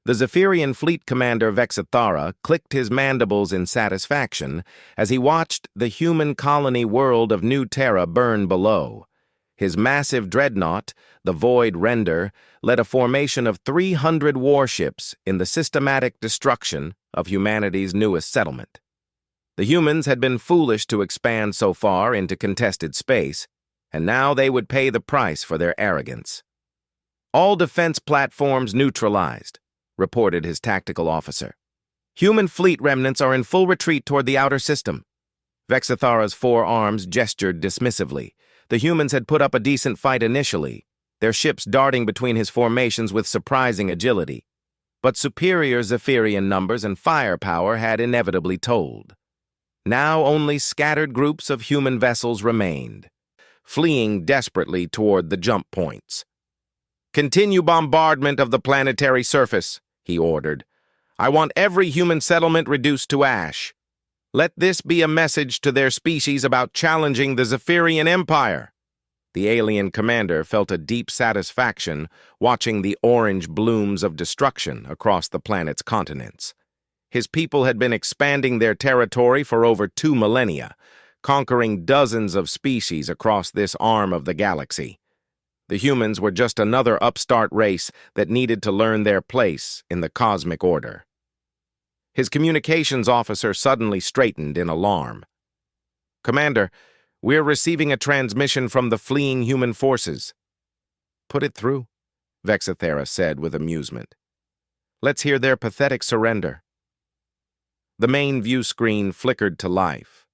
The Zaphirian fleet commander Vexithara clicked his mandibles in satisfaction as he watched the human colony world of New Terra burn below. His massive dreadnought, the Void Render, led a formation of 300 warships in the systematic destruction of humanity's newest settlement. The humans had been foolish to expand so far into contested space, and now they would pay the price for their arrogance. "All defense platforms neutralized," reported his tactical officer. "Human fleet remnants are in full retreat toward the outer system." Vexithara's four arms gestured dismissively. The humans had put up a decent fight initially, their ships darting between his formations with surprising agility. But superior Zaphirian numbers and firepower had inevitably told. Now only scattered groups of human vessels remained, fleeing desperately toward the jump points. "Continue bombardment of the planetary surface," he ordered. "I want every human settlement reduced to ash. Let this be a message to their species about challenging the Zaphirian Empire." The alien commander felt a deep satisfaction watching the orange blooms of destruction across the planet's continents. His people had been expanding their territory for over 2 millennia, conquering dozens of species across this arm of the galaxy. The humans were just another upstart race that needed to learn their place in the cosmic order. His communications officer suddenly straightened in alarm. "Commander, we're receiving a transmission from the fleeing human forces." "Put it through," Vexithara said with amusement. "Let's hear their pathetic surrender." The main view screen flickered to life,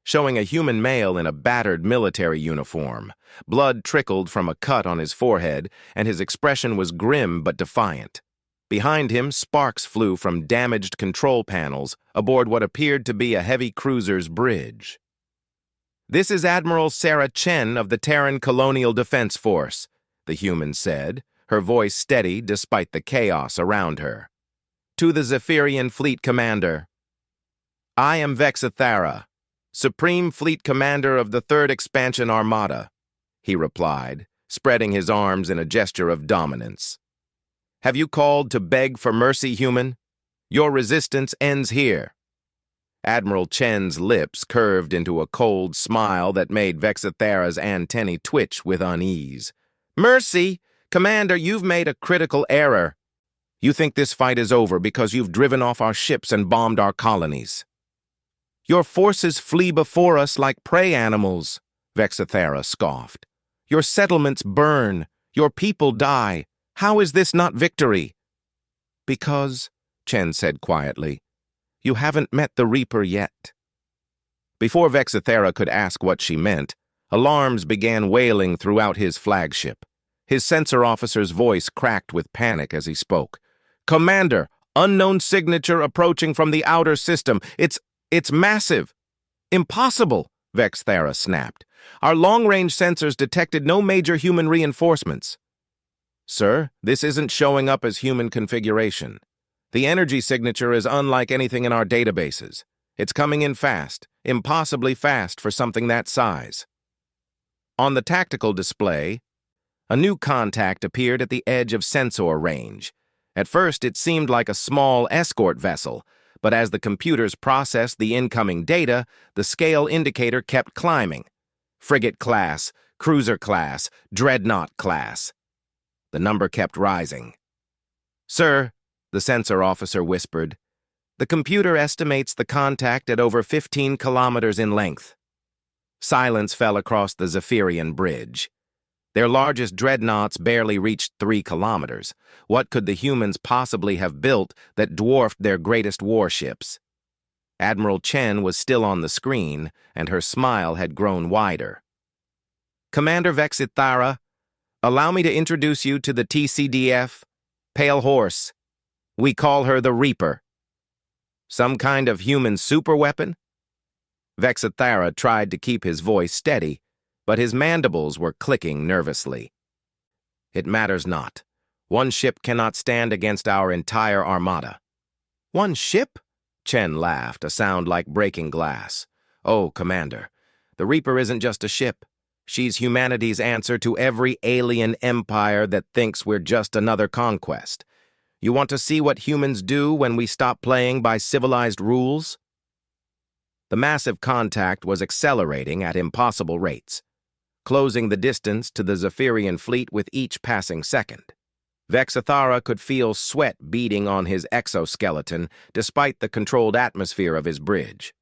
showing a human male in a battered military uniform. Blood trickled from a cut on his forehead, and his expression was grim but defiant. Behind him, sparks flew from damaged control panels aboard what appeared to be a heavy cruiser's bridge. "This is Admiral Sarah Chen of the Terran Colonial Defense Force," the human said, her voice steady despite the chaos around her. "To the Zaphirian Fleet Commander. I am Vexithara, Supreme Fleet Commander of the 3rd Expansion Armada," he replied, spreading his arms in a gesture of dominance. "Have you called to beg for mercy, human? Your resistance ends here." Admiral Chen's lips curved into a cold smile that made Vexithara's antennae twitch with unease. "Mercy? Commander, you've made a critical error. You think this fight is over because you've driven off our ships and bombed our colonies. Your forces flee before us like prey animals," Vexithara scoffed. "Your settlements burn. Your people die. How is this not victory?" "Because," Chen said quietly, "you haven't met the Reaper yet." Before Vexithara could ask what she meant, alarms began wailing throughout his flagship. His sensor officer's voice cracked with panic as he spoke. "Commander, unknown signature approaching from the outer system. It's massive." "Impossible," Vexithara snapped. "Our long-range sensors detected no major human reinforcements." "Sir, this isn't showing up as human configuration. The energy signature is unlike anything in our databases. It's coming in fast, impossibly fast for something that size." On the tactical display, a new contact appeared at the edge of sensor range. At first, it seemed like a small escort vessel, but as the computers processed the incoming data, the scale indicator kept climbing. Frigate class, cruiser class, dreadnought class. The number kept rising. "Sir," the sensor officer whispered, "the computer estimates the contact at over 15 kilometers in length." Silence fell across the Zaphirian bridge. Their largest dreadnoughts barely reached 3 kilometers. What could the humans possibly have built that dwarfed their greatest warships? Admiral Chen was still on the screen, and her smile had grown wider. "Commander Vexithara, allow me to introduce you to the TCDF, Pale Horse. We call her the Reaper." "Some kind of human superweapon?" Vexithara tried to keep his voice steady, but his mandibles were clicking nervously. "It matters not. One ship cannot stand against our entire armada." "One ship?" Chen laughed, a sound like breaking glass. "Oh, Commander, the Reaper isn't just a ship. She's humanity's answer to every alien empire that thinks we're just another conquest. You want to see what humans do when we stop playing by civilized rules? The massive contact was accelerating at impossible rates, closing the distance to the Zaphirian fleet with each passing second. Vexathara could feel sweat beading on his exoskeleton despite the controlled atmosphere of his bridge.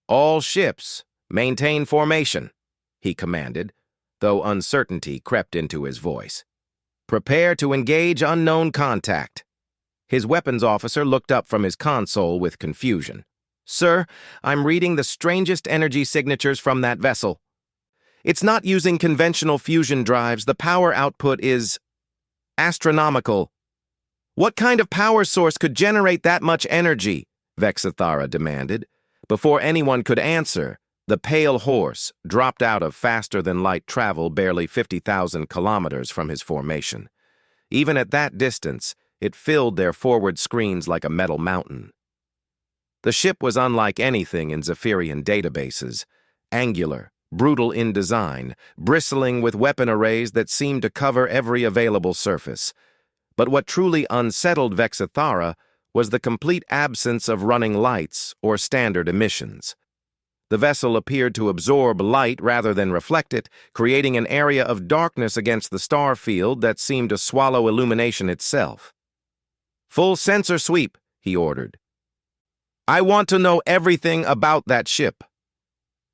"All ships, maintain formation," he commanded, though uncertainty crept into his voice. "Prepare to engage unknown contact." His weapons officer looked up from his console with confusion. "Sir, I'm reading the strangest energy signatures from that vessel. It's not using conventional fusion drives. The power output is astronomical." "What kind of power source could generate that much energy?" Vexathara demanded. Before anyone could answer, the pale horse dropped out of faster-than-light travel barely 50,000 kilometers from his formation. Even at that distance, it filled their forward screens like a metal mountain. The ship was unlike anything in Zaphirian databases, angular, brutal in design, bristling with weapon arrays that seemed to cover every available surface. But what truly unsettled Vexathara was the complete absence of running lights or standard emissions. The vessel appeared to absorb light rather than reflect it, creating an area of darkness against the star field that seemed to swallow illumination itself. "Full sensor sweep," he ordered. "I want to know everything about that ship."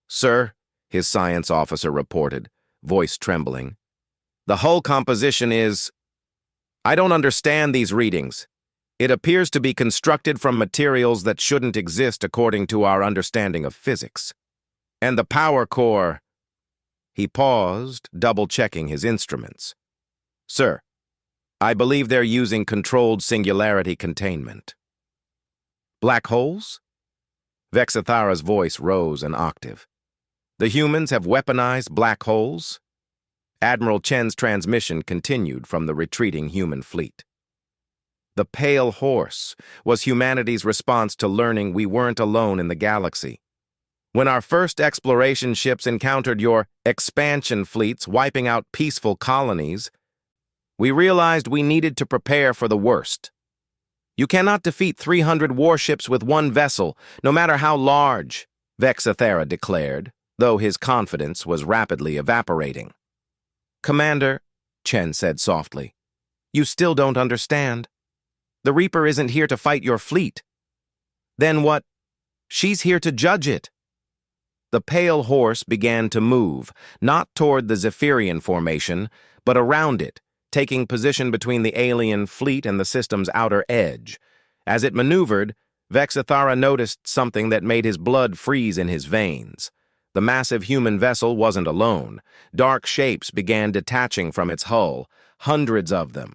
"Sir," his science officer reported, voice trembling, "the hull composition is... I don't understand these readings. It appears to be constructed from materials that shouldn't exist according to our understanding of physics. And the power core..." He paused, double-checking his instruments. "Sir, I believe they're using controlled singularity containment." "Black holes?" Vexathara's voice rose an octave. "The humans have weaponized black holes?" Admiral Chen's transmission continued from the retreating human fleet. The pale horse was humanity's response to learning we weren't alone in the galaxy. When our first exploration ships encountered your expansion fleets wiping out peaceful colonies, we realized we needed to prepare for the worst. You cannot defeat 300 warships with one vessel, no matter how large, Vexathara declared, though his confidence was rapidly evaporating. "Commander," Chen said softly, "you still don't understand. The Reaper isn't here to fight your fleet." "Then what?" "She's here to judge it." The pale horse began to move, not toward the Zaphirian formation, but around it, taking position between the alien fleet and the system's outer edge. As it maneuvered, Vexathara noticed something that made his blood freeze in his veins. The massive human vessel wasn't alone. Dark shapes began detaching from its hull, hundreds of them.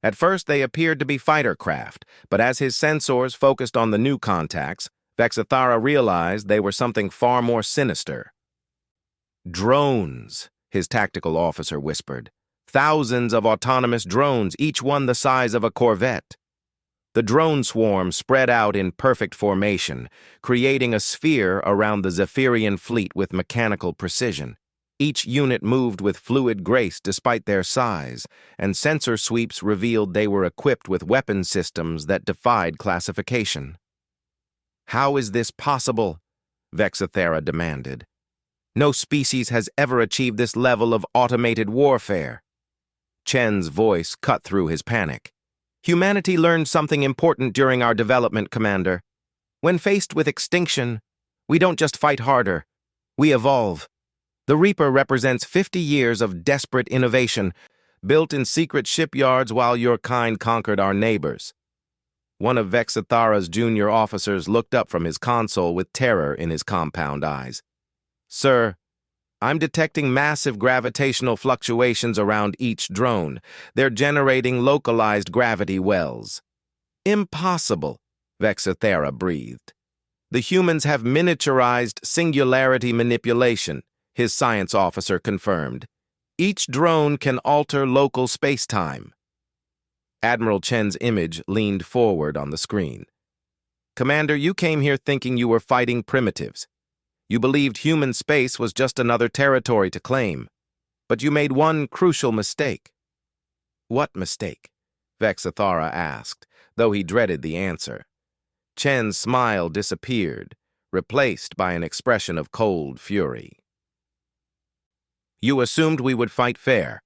At first they appeared to be fighter craft, but as his sensors focused on the new contacts, Vexathara realized they were something far more sinister. "Drones," his tactical officer whispered. "Thousands of autonomous drones, each one the size of a corvette." The drone swarm spread out in perfect formation, creating a sphere around the Zaphirian fleet with mechanical precision. Each unit moved with fluid grace despite their size, and sensor sweeps revealed they were equipped with weapon systems that defied classification. "How is this possible?" Vexathara demanded. "No species has ever achieved this level of automated warfare." Chen's voice cut through his panic. "Humanity learned something important during our development, Commander. When faced with extinction, we don't just fight harder, we evolve. The Reaper represents 50 years of desperate innovation, built in secret shipyards while your kind conquered our neighbors." One of Vexathara's junior officers looked up from his console with terror in his compound eyes. "Sir, I'm detecting massive gravitational fluctuations around each drone. They're generating localized gravity wells." "Impossible," Vexathara breathed. "The humans have miniaturized singularity manipulation," his science officer confirmed. "Each drone can alter local space-time." Admiral Chen's image leaned forward on the screen. "Commander, you came here thinking you were fighting primitives. You believed human space was just another territory to claim. But you made one crucial mistake." "What mistake?" Vexathara asked, though he dreaded the answer. Chen's smile disappeared, replaced by an expression of cold fury. You assumed we would fight fair.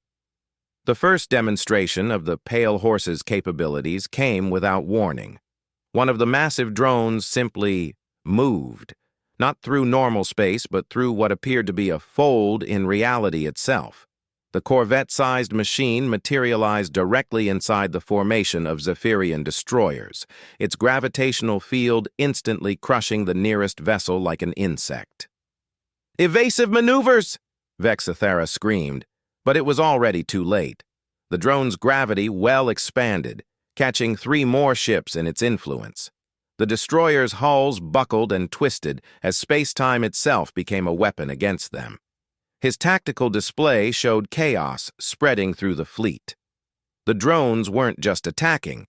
The first demonstration of the Pale Horse's capabilities came without warning. One of the massive drones simply moved, not through normal space, but through what appeared to be a fold in reality itself. The Corvette-sized machine materialized directly inside the formation of Zaphirian destroyers, its gravitational field instantly crushing the nearest vessel like an insect. "Evasive maneuvers!" Vexathara screamed, but it was already too late. The drone's gravity well expanded, catching 3 more ships in its influence. The destroyers' hulls buckled and twisted as space-time itself became a weapon against them. His tactical display showed chaos spreading through the fleet. The drones weren't just attacking,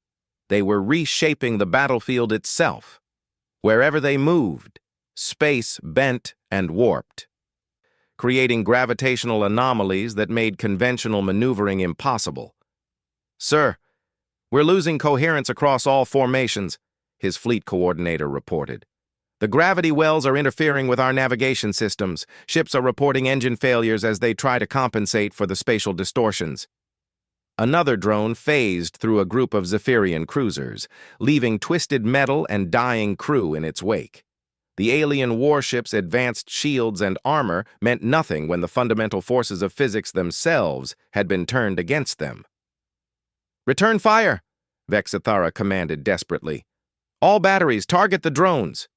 they were reshaping the battlefield itself. Wherever they moved, space bent and warped, creating gravitational anomalies that made conventional maneuvering impossible. "Sir, we're losing coherence across all formations," his fleet coordinator reported. "The gravity wells are interfering with our navigation systems. Ships are reporting engine failures as they try to compensate for the spatial distortions." Another drone phased through a group of Zaphirian cruisers, leaving twisted metal and dying crew in its wake. The alien warships' advanced shields and armor meant nothing when the fundamental forces of physics themselves had been turned against them. "Return fire!" Vexathara commanded desperately. "All batteries, target the drones!"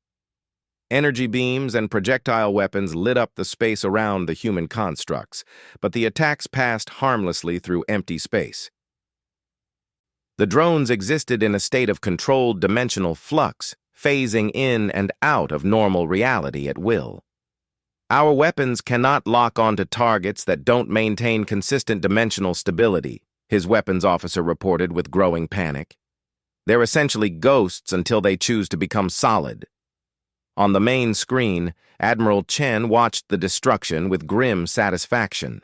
Energy beams and projectile weapons lit up the space around the human constructs, but the attacks passed harmlessly through empty space. The drones existed in a state of controlled dimensional flux, phasing in and out of normal reality at will. "Our weapons cannot lock onto targets that don't maintain consistent dimensional stability," his weapons officer reported with growing panic. "They're essentially ghosts until they choose to become solid." On the main screen, Admiral Chen watched the destruction with grim satisfaction.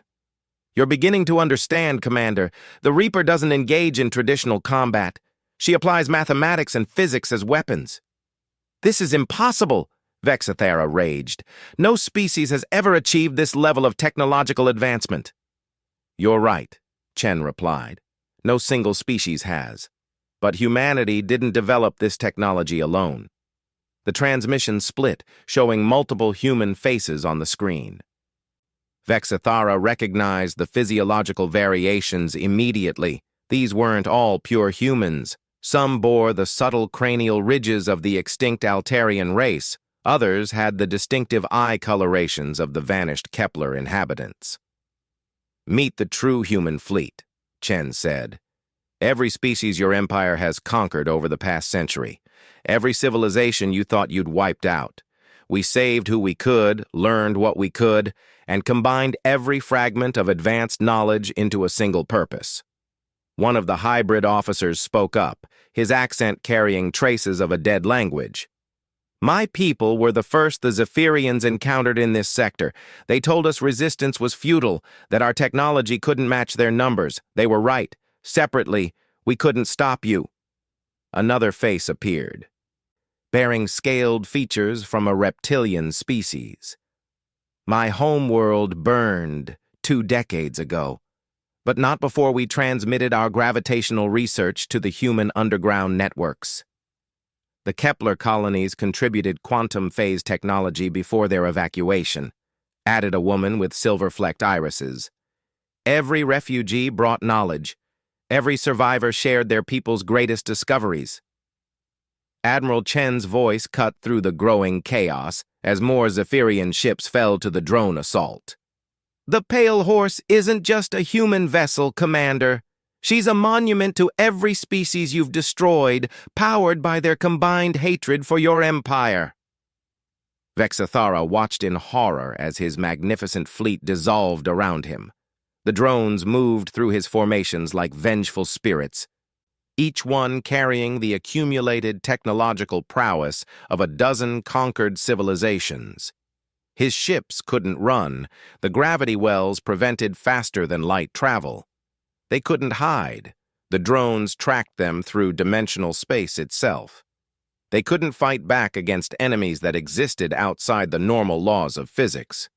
"You're beginning to understand, Commander. The Reaper doesn't engage in traditional combat. She applies mathematics and physics as weapons." "This is impossible," Vexathara raged. "No species has ever achieved this level of technological advancement." "You're right," Chen replied. "No single species has. But humanity didn't develop this technology alone." The transmission split, showing multiple human faces on the screen. Vexathara recognized the physiological variations immediately. These weren't all pure humans. Some bore the subtle cranial ridges of the extinct Altarian race. Others had the distinctive eye colorations of the vanished Kepler inhabitants. "Meet the true human fleet," Chen said. "Every species your empire has conquered over the past century. Every civilization you thought you'd wiped out. We saved who we could, learned what we could, and combined every fragment of advanced knowledge into a single purpose." One of the hybrid officers spoke up, his accent carrying traces of a dead language. "My people were the first the Zaphirians encountered in this sector. They told us resistance was futile, that our technology couldn't match their numbers. They were right. Separately, we couldn't stop you." Another face appeared, bearing scaled features from a reptilian species. "My homeworld burned 2 decades ago, but not before we transmitted our gravitational research to the human underground networks. The Kepler colonies contributed quantum phase technology before their evacuation," added a woman with silver-flecked irises. "Every refugee brought knowledge. Every survivor shared their people's greatest discoveries." Admiral Chen's voice cut through the growing chaos as more Zaphirian ships fell to the drone assault. "The Pale Horse isn't just a human vessel, Commander. She's a monument to every species you've destroyed, powered by their combined hatred for your empire." Vexathara watched in horror as his magnificent fleet dissolved around him. The drones moved through his formations like vengeful spirits, each one carrying the accumulated technological prowess of a dozen conquered civilizations. His ships couldn't run. The gravity wells prevented faster-than-light travel. They couldn't hide. The drones tracked them through dimensional space itself. They couldn't fight back against enemies that existed outside the normal laws of physics.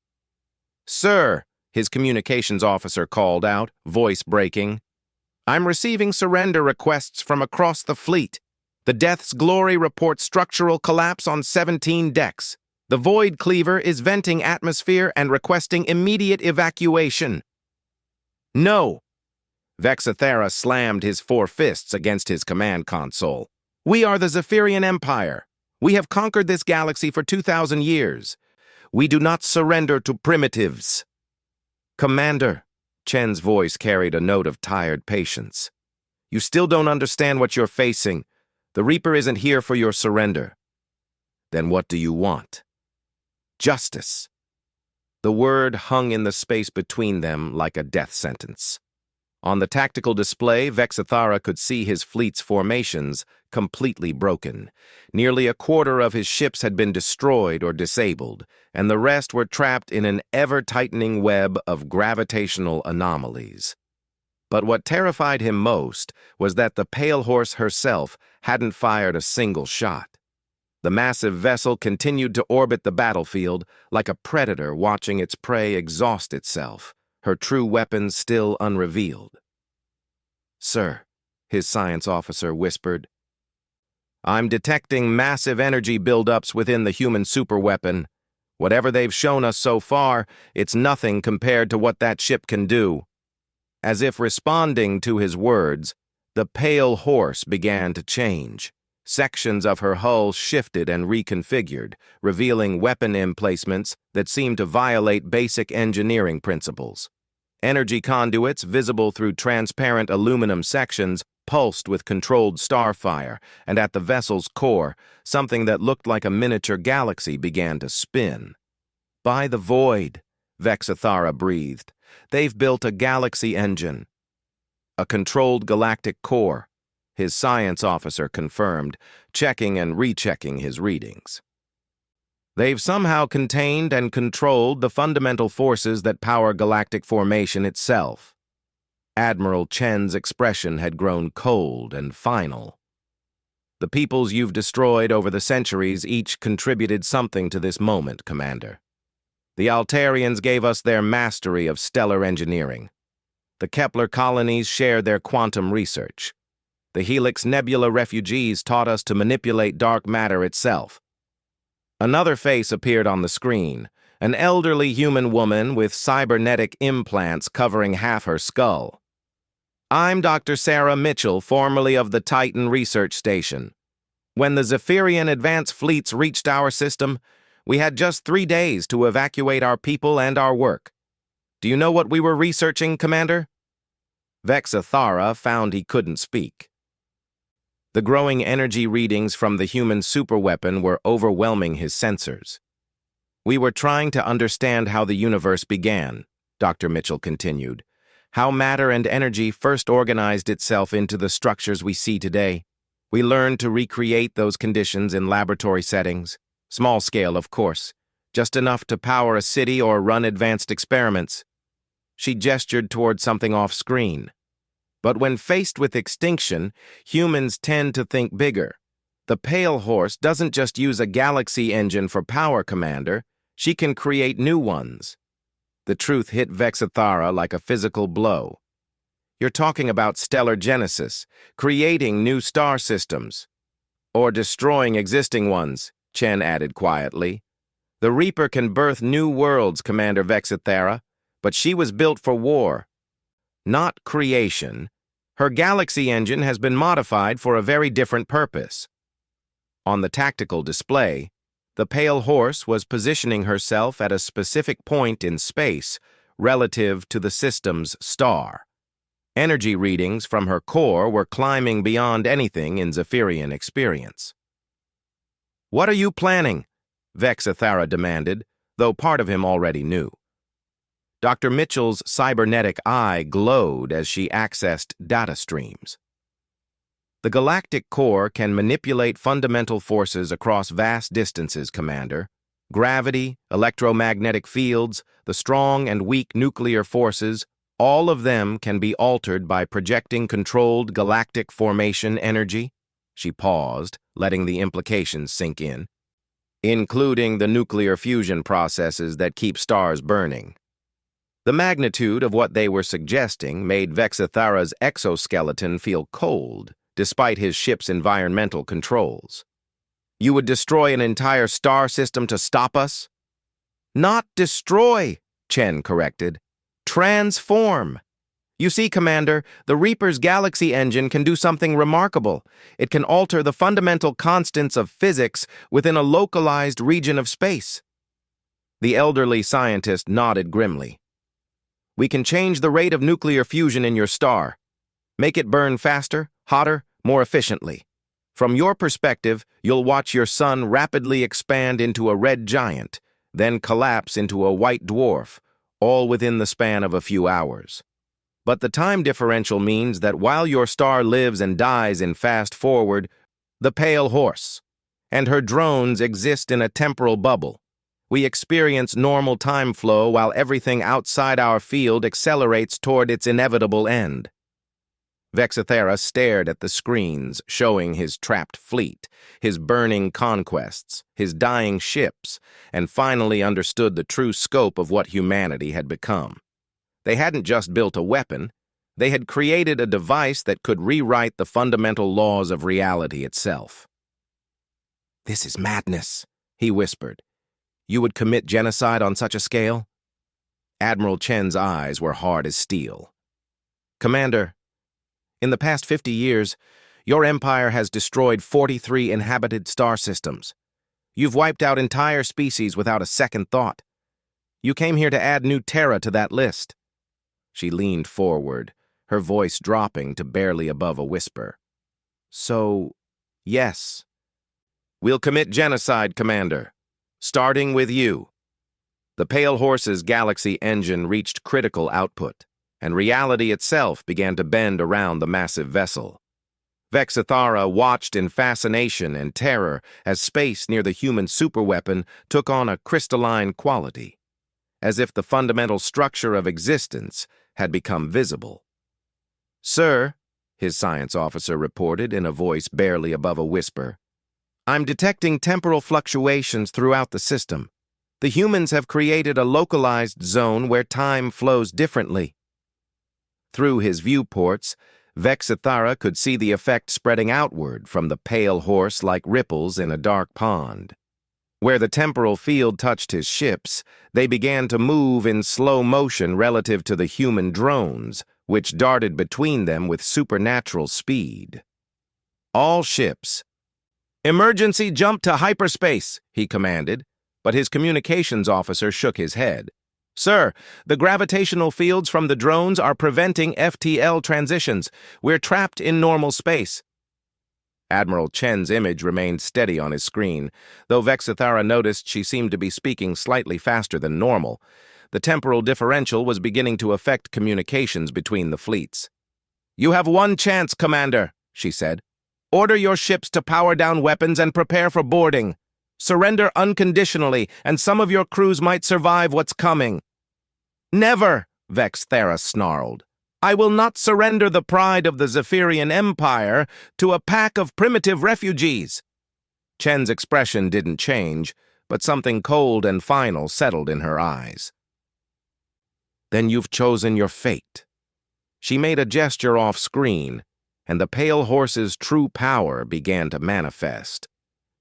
"Sir," his communications officer called out, voice breaking, "I'm receiving surrender requests from across the fleet. The Death's Glory reports structural collapse on 17 decks. The Void Cleaver is venting atmosphere and requesting immediate evacuation." "No!" Vexathera slammed his four fists against his command console. "We are the Zaphirian Empire. We have conquered this galaxy for 2,000 years. We do not surrender to primitives." "Commander," Chen's voice carried a note of tired patience, "you still don't understand what you're facing. The Reaper isn't here for your surrender." "Then what do you want?" "Justice." The word hung in the space between them like a death sentence. On the tactical display, Vexathara could see his fleet's formations completely broken. Nearly a quarter of his ships had been destroyed or disabled, and the rest were trapped in an ever-tightening web of gravitational anomalies. But what terrified him most was that the Pale Horse herself hadn't fired a single shot. The massive vessel continued to orbit the battlefield like a predator watching its prey exhaust itself, her true weapons still unrevealed. "Sir," his science officer whispered, "I'm detecting massive energy buildups within the human superweapon. Whatever they've shown us so far, it's nothing compared to what that ship can do." As if responding to his words, the Pale Horse began to change. Sections of her hull shifted and reconfigured, revealing weapon emplacements that seemed to violate basic engineering principles. Energy conduits, visible through transparent aluminum sections, pulsed with controlled starfire, and at the vessel's core, something that looked like a miniature galaxy began to spin. "By the void," Vexathara breathed. "They've built a galaxy engine." "A controlled galactic core," his science officer confirmed, checking and rechecking his readings. "They've somehow contained and controlled the fundamental forces that power galactic formation itself." Admiral Chen's expression had grown cold and final. "The peoples you've destroyed over the centuries each contributed something to this moment, Commander. The Altarians gave us their mastery of stellar engineering. The Kepler colonies shared their quantum research. The Helix Nebula refugees taught us to manipulate dark matter itself." Another face appeared on the screen, an elderly human woman with cybernetic implants covering half her skull. "I'm Dr. Sarah Mitchell, formerly of the Titan Research Station. When the Zaphirian advance fleets reached our system, we had just 3 days to evacuate our people and our work. Do you know what we were researching, Commander?" Vexathara found he couldn't speak. The growing energy readings from the human superweapon were overwhelming his sensors. "We were trying to understand how the universe began," Dr. Mitchell continued. "How matter and energy first organized itself into the structures we see today. We learned to recreate those conditions in laboratory settings. Small scale, of course. Just enough to power a city or run advanced experiments." She gestured toward something off-screen. "But when faced with extinction, humans tend to think bigger. The Pale Horse doesn't just use a galaxy engine for power, Commander. She can create new ones." The truth hit Vexathara like a physical blow. "You're talking about stellar genesis, creating new star systems." "Or destroying existing ones," Chen added quietly. "The Reaper can birth new worlds, Commander Vexathara, but she was built for war, not creation. Her galaxy engine has been modified for a very different purpose." On the tactical display, the Pale Horse was positioning herself at a specific point in space relative to the system's star. Energy readings from her core were climbing beyond anything in Zaphirian experience. "What are you planning?" Vexathara demanded, though part of him already knew. Dr. Mitchell's cybernetic eye glowed as she accessed data streams. "The galactic core can manipulate fundamental forces across vast distances, Commander. Gravity, electromagnetic fields, the strong and weak nuclear forces, All of them can be altered by projecting controlled galactic formation energy. She paused, letting the implications sink in. Including the nuclear fusion processes that keep stars burning. The magnitude of what they were suggesting made Vexithara's exoskeleton feel cold, despite his ship's environmental controls. You would destroy an entire star system to stop us? Not destroy, Chen corrected. Transform. You see, Commander, the Reaper's galaxy engine can do something remarkable. It can alter the fundamental constants of physics within a localized region of space. The elderly scientist nodded grimly. We can change the rate of nuclear fusion in your star. Make it burn faster, hotter, more efficiently. From your perspective, you'll watch your sun rapidly expand into a red giant, then collapse into a white dwarf, all within the span of a few hours. But the time differential means that while your star lives and dies in fast forward, the Pale Horse and her drones exist in a temporal bubble. We experience normal time flow while everything outside our field accelerates toward its inevitable end. Vexithara stared at the screens showing his trapped fleet, his burning conquests, his dying ships, and finally understood the true scope of what humanity had become. They hadn't just built a weapon, they had created a device that could rewrite the fundamental laws of reality itself. "This is madness," he whispered. "You would commit genocide on such a scale?" Admiral Chen's eyes were hard as steel. "Commander, in the past 50 years, your empire has destroyed 43 inhabited star systems. You've wiped out entire species without a second thought. You came here to add new Terra to that list." She leaned forward, her voice dropping to barely above a whisper. "So, yes. We'll commit genocide, Commander. Starting with you." The Pale Horse's galaxy engine reached critical output, and reality itself began to bend around the massive vessel. Vexithara watched in fascination and terror as space near the human superweapon took on a crystalline quality, as if the fundamental structure of existence had become visible. "Sir," his science officer reported in a voice barely above a whisper, "I'm detecting temporal fluctuations throughout the system. The humans have created a localized zone where time flows differently." Through his viewports, Vexithara could see the effect spreading outward from the Pale Horse like ripples in a dark pond. Where the temporal field touched his ships, they began to move in slow motion relative to the human drones, which darted between them with supernatural speed. "All ships, emergency jump to hyperspace," he commanded, but his communications officer shook his head. "Sir, the gravitational fields from the drones are preventing FTL transitions. We're trapped in normal space." Admiral Chen's image remained steady on his screen, though Vexithara noticed she seemed to be speaking slightly faster than normal. The temporal differential was beginning to affect communications between the fleets. "You have one chance, Commander," she said. "Order your ships to power down weapons and prepare for boarding. Surrender unconditionally, and some of your crews might survive what's coming." "Never," Vexithara snarled. "I will not surrender the pride of the Zaphirian Empire to a pack of primitive refugees." Chen's expression didn't change, but something cold and final settled in her eyes. "Then you've chosen your fate." She made a gesture off-screen, and the Pale Horse's true power began to manifest.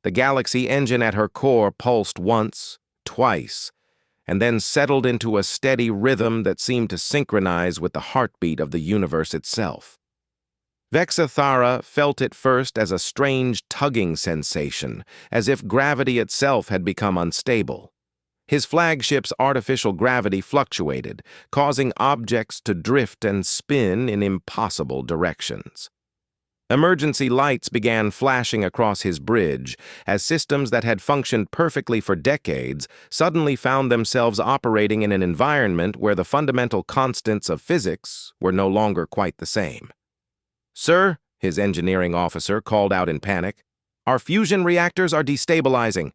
The galaxy engine at her core pulsed once, twice, and then settled into a steady rhythm that seemed to synchronize with the heartbeat of the universe itself. Vexithara felt it first as a strange tugging sensation, as if gravity itself had become unstable. His flagship's artificial gravity fluctuated, causing objects to drift and spin in impossible directions. Emergency lights began flashing across his bridge as systems that had functioned perfectly for decades suddenly found themselves operating in an environment where the fundamental constants of physics were no longer quite the same. "Sir," his engineering officer called out in panic, "our fusion reactors are destabilizing.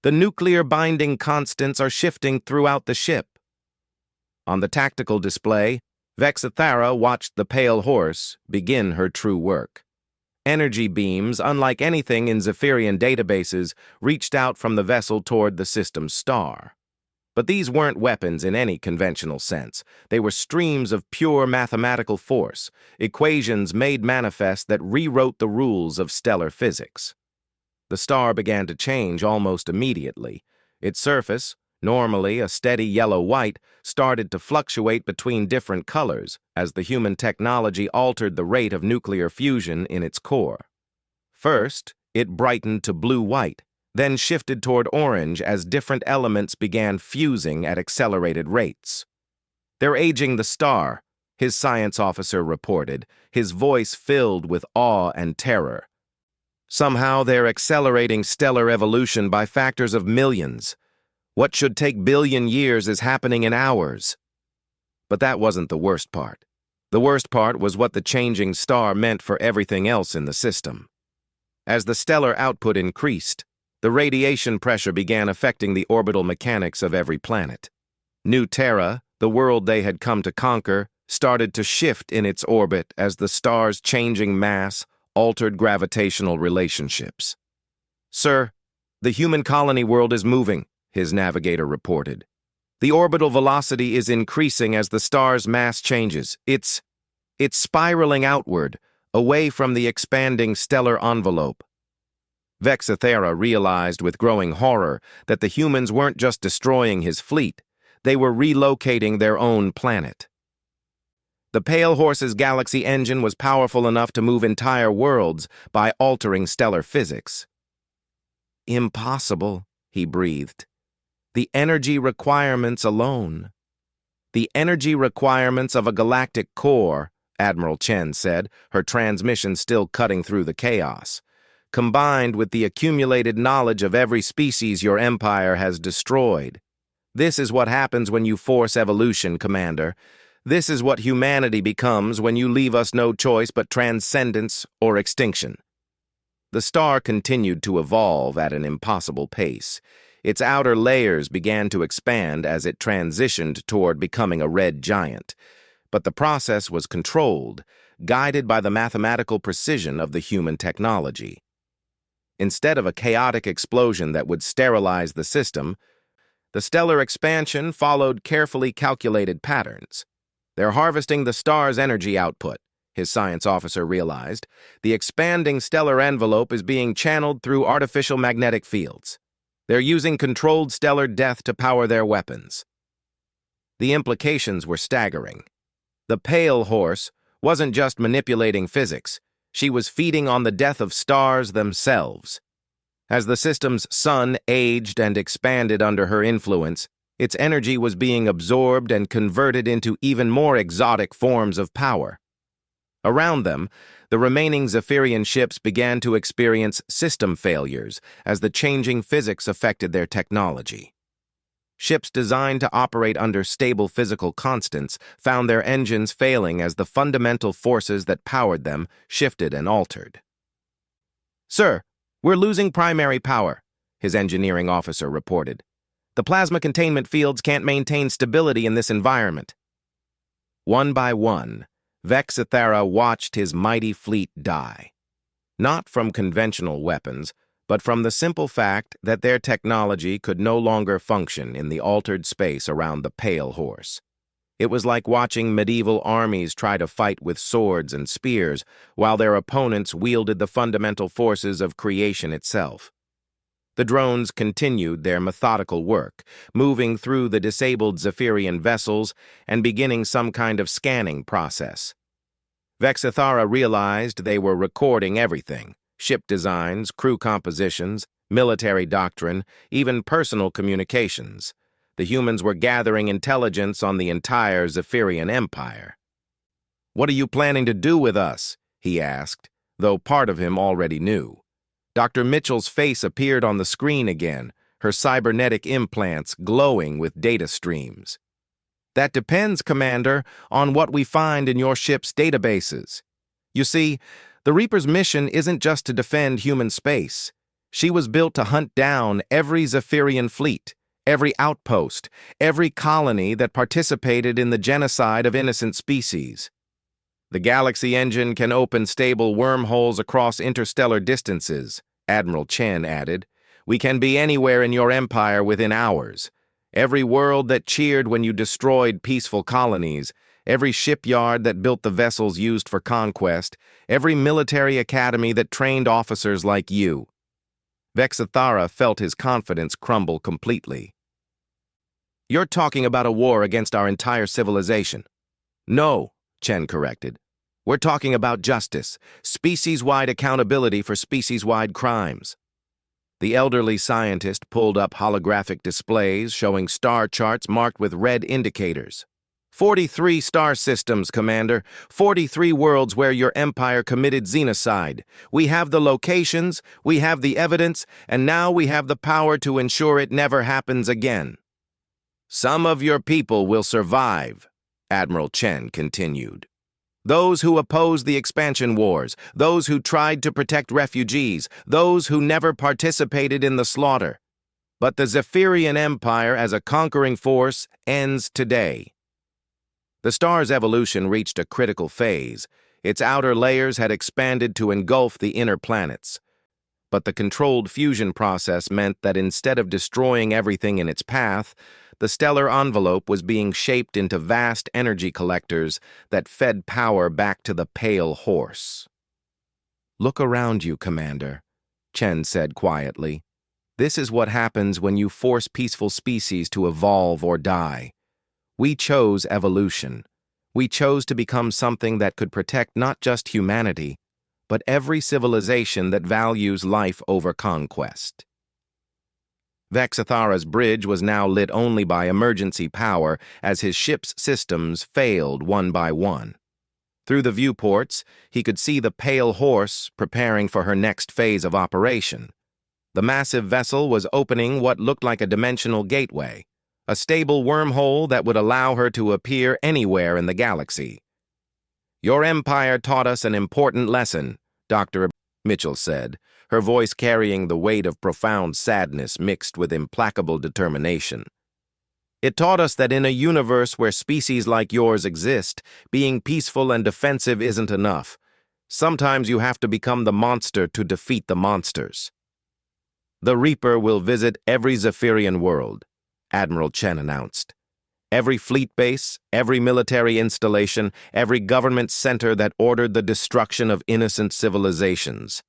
The nuclear binding constants are shifting throughout the ship." On the tactical display, Vexithara watched the pale horse begin her true work. Energy beams, unlike anything in Zaphirian databases, reached out from the vessel toward the system's star. But these weren't weapons in any conventional sense. They were streams of pure mathematical force, equations made manifest that rewrote the rules of stellar physics. The star began to change almost immediately. Its surface, normally a steady yellow-white, started to fluctuate between different colors as the human technology altered the rate of nuclear fusion in its core. First, it brightened to blue-white, then shifted toward orange as different elements began fusing at accelerated rates. "They're aging the star," his science officer reported, his voice filled with awe and terror. "Somehow they're accelerating stellar evolution by factors of millions. What should take billion years is happening in hours." But that wasn't the worst part. The worst part was what the changing star meant for everything else in the system. As the stellar output increased, the radiation pressure began affecting the orbital mechanics of every planet. New Terra, the world they had come to conquer, started to shift in its orbit as the star's changing mass altered gravitational relationships. "Sir, the human colony world is moving," his navigator reported. "The orbital velocity is increasing as the star's mass changes. It's spiraling outward, away from the expanding stellar envelope." Vexithara realized with growing horror that the humans weren't just destroying his fleet, they were relocating their own planet. The Pale Horse's galaxy engine was powerful enough to move entire worlds by altering stellar physics. "Impossible," he breathed. "The energy requirements alone." "The energy requirements of a galactic core," Admiral Chen said, her transmission still cutting through the chaos, "combined with the accumulated knowledge of every species your empire has destroyed. This is what happens when you force evolution, Commander. This is what humanity becomes when you leave us no choice but transcendence or extinction." The star continued to evolve at an impossible pace. Its outer layers began to expand as it transitioned toward becoming a red giant. But the process was controlled, guided by the mathematical precision of the human technology. Instead of a chaotic explosion that would sterilize the system, the stellar expansion followed carefully calculated patterns. "They're harvesting the star's energy output," his science officer realized. "The expanding stellar envelope is being channeled through artificial magnetic fields. They're using controlled stellar death to power their weapons." The implications were staggering. The Pale Horse wasn't just manipulating physics. She was feeding on the death of stars themselves. As the system's sun aged and expanded under her influence, its energy was being absorbed and converted into even more exotic forms of power. Around them, the remaining Zaphirian ships began to experience system failures as the changing physics affected their technology. Ships designed to operate under stable physical constants found their engines failing as the fundamental forces that powered them shifted and altered. "Sir, we're losing primary power," his engineering officer reported. "The plasma containment fields can't maintain stability in this environment." One by one, Vexithara watched his mighty fleet die. Not from conventional weapons, but from the simple fact that their technology could no longer function in the altered space around the Pale Horse. It was like watching medieval armies try to fight with swords and spears, while their opponents wielded the fundamental forces of creation itself. The drones continued their methodical work, moving through the disabled Zaphirian vessels and beginning some kind of scanning process. Vexithara realized they were recording everything: ship designs, crew compositions, military doctrine, even personal communications. The humans were gathering intelligence on the entire Zaphirian empire. "What are you planning to do with us?" he asked, though part of him already knew. Dr. Mitchell's face appeared on the screen again, her cybernetic implants glowing with data streams. "That depends, Commander, on what we find in your ship's databases. You see, the Reaper's mission isn't just to defend human space. She was built to hunt down every Zaphirian fleet, every outpost, every colony that participated in the genocide of innocent species. The Galaxy engine can open stable wormholes across interstellar distances, Admiral Chen added. We can be anywhere in your empire within hours. Every world that cheered when you destroyed peaceful colonies, every shipyard that built the vessels used for conquest, every military academy that trained officers like you. Vexithara felt his confidence crumble completely. You're talking about a war against our entire civilization. No, Chen corrected. We're talking about justice, species-wide accountability for species-wide crimes. The elderly scientist pulled up holographic displays showing star charts marked with red indicators. 43 star systems, Commander. 43 worlds where your empire committed xenocide. We have the locations, we have the evidence, and now we have the power to ensure it never happens again. Some of your people will survive, Admiral Chen continued. Those who opposed the expansion wars, those who tried to protect refugees, those who never participated in the slaughter. But the Zaphirian Empire as a conquering force ends today. The star's evolution reached a critical phase. Its outer layers had expanded to engulf the inner planets. But the controlled fusion process meant that instead of destroying everything in its path, the stellar envelope was being shaped into vast energy collectors that fed power back to the pale horse. Look around you, Commander, Chen said quietly. This is what happens when you force peaceful species to evolve or die. We chose evolution. We chose to become something that could protect not just humanity, but every civilization that values life over conquest. Vexithara's bridge was now lit only by emergency power as his ship's systems failed one by one. Through the viewports, he could see the pale horse preparing for her next phase of operation. The massive vessel was opening what looked like a dimensional gateway, a stable wormhole that would allow her to appear anywhere in the galaxy. Your empire taught us an important lesson, Dr. Mitchell said, her voice carrying the weight of profound sadness mixed with implacable determination. It taught us that in a universe where species like yours exist, being peaceful and defensive isn't enough. Sometimes you have to become the monster to defeat the monsters. The Reaper will visit every Zaphirian world, Admiral Chen announced. Every fleet base, every military installation, every government center that ordered the destruction of innocent civilizations.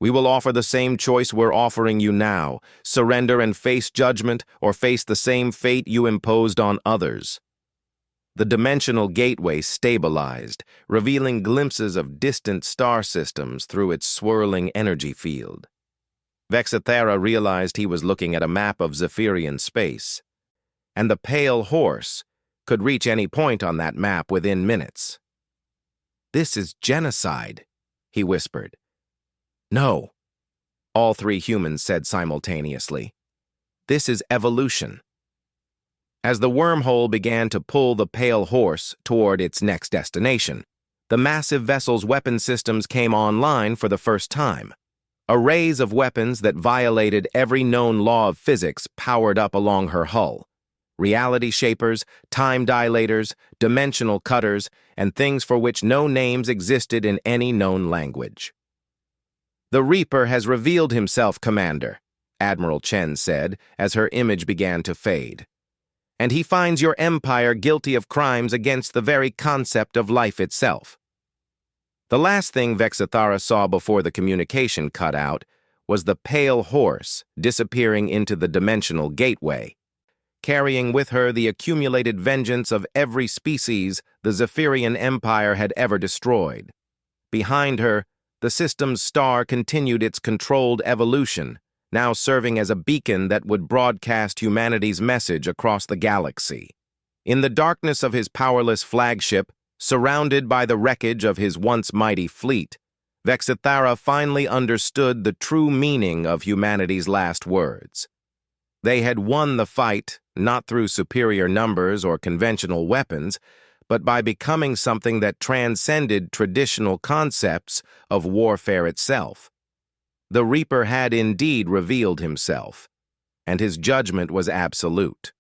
We will offer the same choice we're offering you now, surrender and face judgment or face the same fate you imposed on others. The dimensional gateway stabilized, revealing glimpses of distant star systems through its swirling energy field. Vexithara realized he was looking at a map of Zaphirian space, and the pale horse could reach any point on that map within minutes. This is genocide, he whispered. No, all three humans said simultaneously. This is evolution. As the wormhole began to pull the pale horse toward its next destination, the massive vessel's weapon systems came online for the first time. Arrays of weapons that violated every known law of physics powered up along her hull. Reality shapers, time dilators, dimensional cutters, and things for which no names existed in any known language. The Reaper has revealed himself, Commander, Admiral Chen said as her image began to fade. And he finds your empire guilty of crimes against the very concept of life itself. The last thing Vexithara saw before the communication cut out was the pale horse disappearing into the dimensional gateway, carrying with her the accumulated vengeance of every species the Zaphirian Empire had ever destroyed. Behind her, the system's star continued its controlled evolution, now serving as a beacon that would broadcast humanity's message across the galaxy. In the darkness of his powerless flagship, surrounded by the wreckage of his once mighty fleet, Vexithara finally understood the true meaning of humanity's last words. They had won the fight, not through superior numbers or conventional weapons, but by becoming something that transcended traditional concepts of warfare itself. The Reaper had indeed revealed himself, and his judgment was absolute.